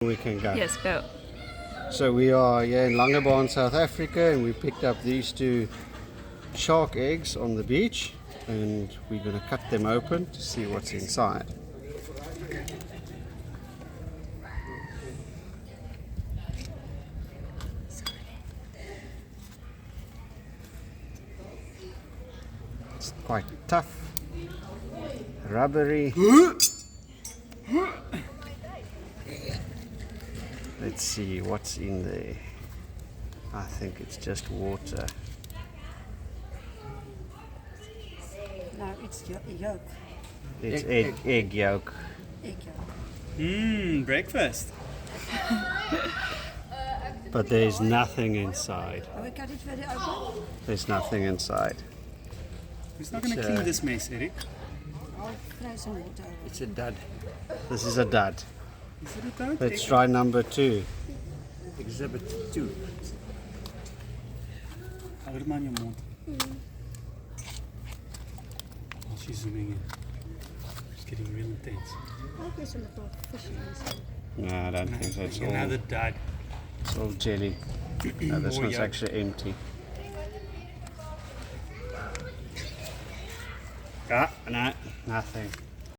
We can go. Yes, go. So we are here in Langebaan, South Africa, and we picked up these two shark eggs on the beach, and we're going to cut them open to see what's inside. It's quite tough, rubbery. Let's see what's in there. I think it's just water. No, it's yolk. It's egg yolk. Egg yolk. Breakfast. But there's nothing inside. Oh, we cut it very open. There's nothing inside. Who's not going to clean this mess, Eric? I'll throw some water over. It's a dud. This is a dud. Is it a dud? Let's try number 2. Exhibit 2. Hou hem aan je mond. Oh, she's zooming in. She's getting real intense. Oh, there's a little fish inside. No, I don't think so. It's all, Another dud. it's all jelly. No, this Oh, one's yeah. actually empty. No, nothing.